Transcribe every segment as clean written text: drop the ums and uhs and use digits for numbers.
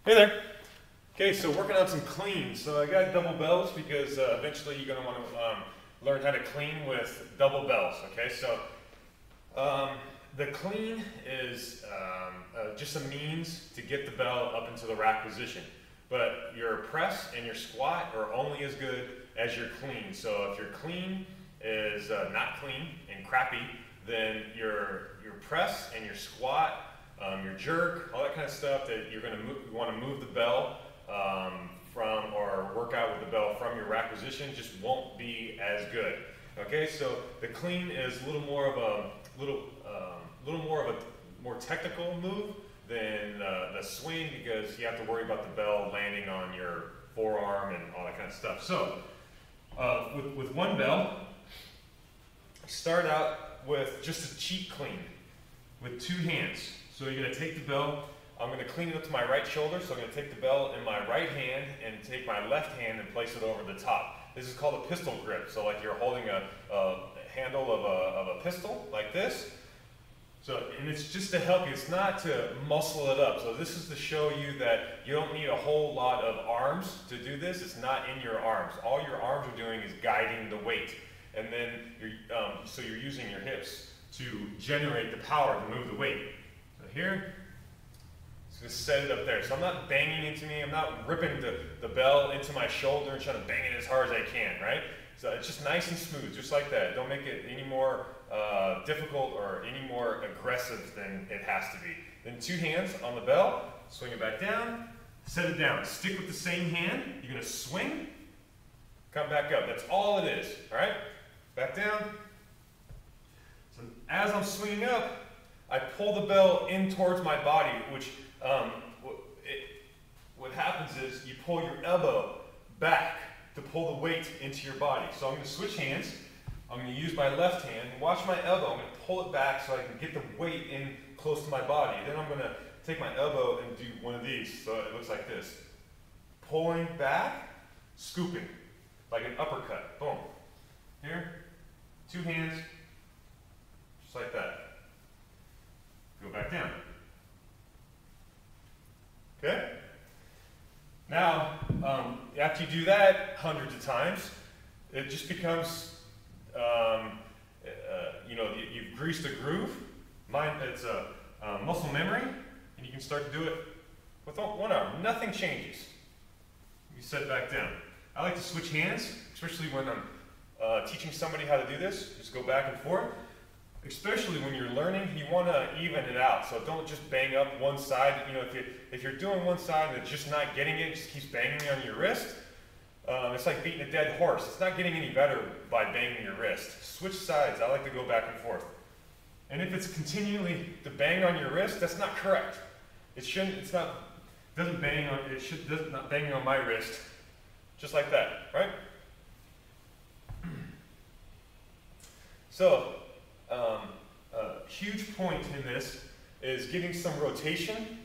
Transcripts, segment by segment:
Hey there. Okay, so working on some clean. So I got double bells because eventually you're going to want to learn how to clean with double bells. Okay, so the clean is just a means to get the bell up into the rack position. But your press and your squat are only as good as your clean. So if your clean is not clean and crappy, then your press and your squat, your jerk, all that kind of stuff that you're going to you want to move the bell from, or work out with the bell from your rack position, just won't be as good. Okay, so the clean is a little more of a more technical move than the swing, because you have to worry about the bell landing on your forearm and all that kind of stuff. So with one bell, start out with just a cheat clean with two hands. So you're going to take the bell, I'm going to clean it up to my right shoulder, so I'm going to take the bell in my right hand and take my left hand and place it over the top. This is called a pistol grip. So like you're holding a handle of a pistol like this. So, and it's just to help you, it's not to muscle it up. So this is to show you that you don't need a whole lot of arms to do this. It's not in your arms. All your arms are doing is guiding the weight. And then so you're using your hips to generate the power to move the weight. So here, just set it up there. So I'm not banging into me, I'm not ripping the bell into my shoulder and trying to bang it as hard as I can, right? So it's just nice and smooth, just like that. Don't make it any more difficult or any more aggressive than it has to be. Then two hands on the bell, swing it back down, set it down. Stick with the same hand, you're gonna swing, come back up. That's all it is, all right? Back down. So as I'm swinging up, I pull the bell in towards my body, which what happens is you pull your elbow back to pull the weight into your body. So I'm going to switch hands. I'm going to use my left hand. Watch my elbow. I'm going to pull it back so I can get the weight in close to my body. Then I'm going to take my elbow and do one of these. So it looks like this. Pulling back, scooping, like an uppercut. Boom. Here, two hands, just like that. Go back down. Okay? Now, after you do that hundreds of times, it just becomes, you've greased a groove. It's a muscle memory, and you can start to do it with one arm. Nothing changes. You set it back down. I like to switch hands, especially when I'm teaching somebody how to do this. Just go back and forth. Especially when you're learning, you want to even it out. So don't just bang up one side. You know, if you're doing one side and it's just not getting it, just keeps banging on your wrist. It's like beating a dead horse. It's not getting any better by banging your wrist. Switch sides. I like to go back and forth. And if it's continually to bang on your wrist, that's not correct. It shouldn't. It's not. Doesn't bang on. It should. Does not banging on my wrist. Just like that, right? So. A huge point in this is getting some rotation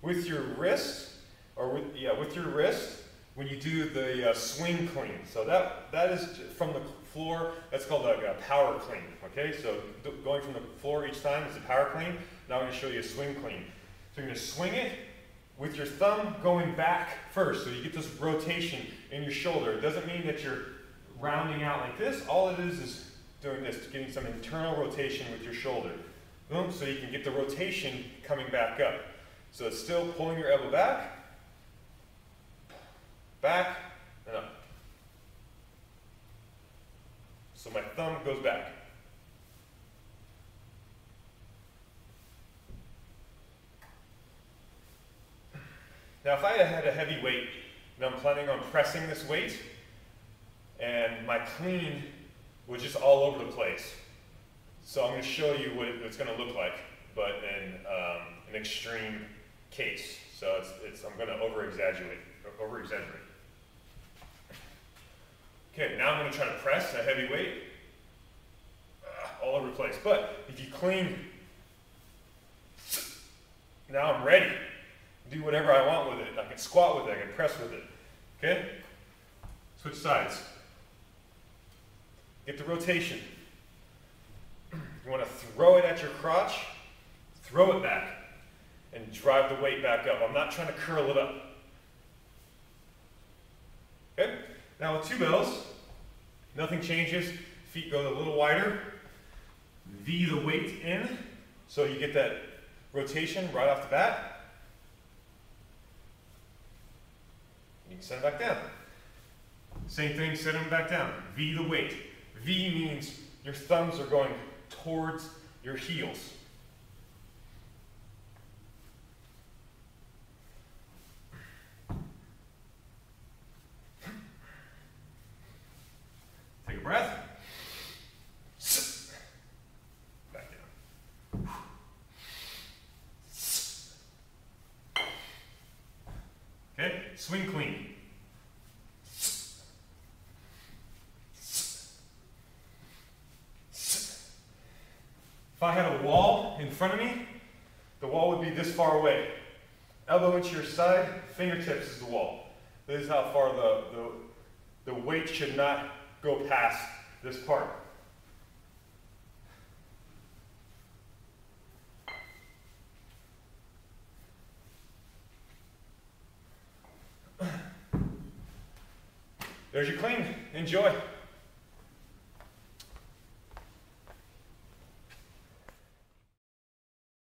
with your wrist, or with your wrist when you do the swing clean. So that is from the floor. That's called a power clean. Okay, so going from the floor each time is a power clean. Now I'm going to show you a swing clean. So you're going to swing it with your thumb going back first, so you get this rotation in your shoulder. It doesn't mean that you're rounding out like this. All it is doing this, getting some internal rotation with your shoulder. Boom, so you can get the rotation coming back up. So it's still pulling your elbow back, and up. So my thumb goes back. Now if I had a heavy weight, and I'm planning on pressing this weight, and my clean was just all over the place. So I'm going to show you what it's going to look like, but in an extreme case. So I'm going to over-exaggerate. Okay, now I'm going to try to press a heavy weight all over the place. But if you clean, now I'm ready. Do whatever I want with it. I can squat with it. I can press with it. Okay? Switch sides. Get the rotation. You want to throw it at your crotch, throw it back. and drive the weight back up. I'm not trying to curl it up. Okay? Now with 2 bells, nothing changes. Feet go a little wider. V the weight in, so you get that rotation right off the bat. You can set them back down. Same thing, set them back down. V the weight. V means your thumbs are going towards your heels. Take a breath. Back down. Okay, swing clean. If I had a wall in front of me, the wall would be this far away. Elbow into your side, fingertips is the wall. This is how far the weight should not go past this part. There's your clean. Enjoy.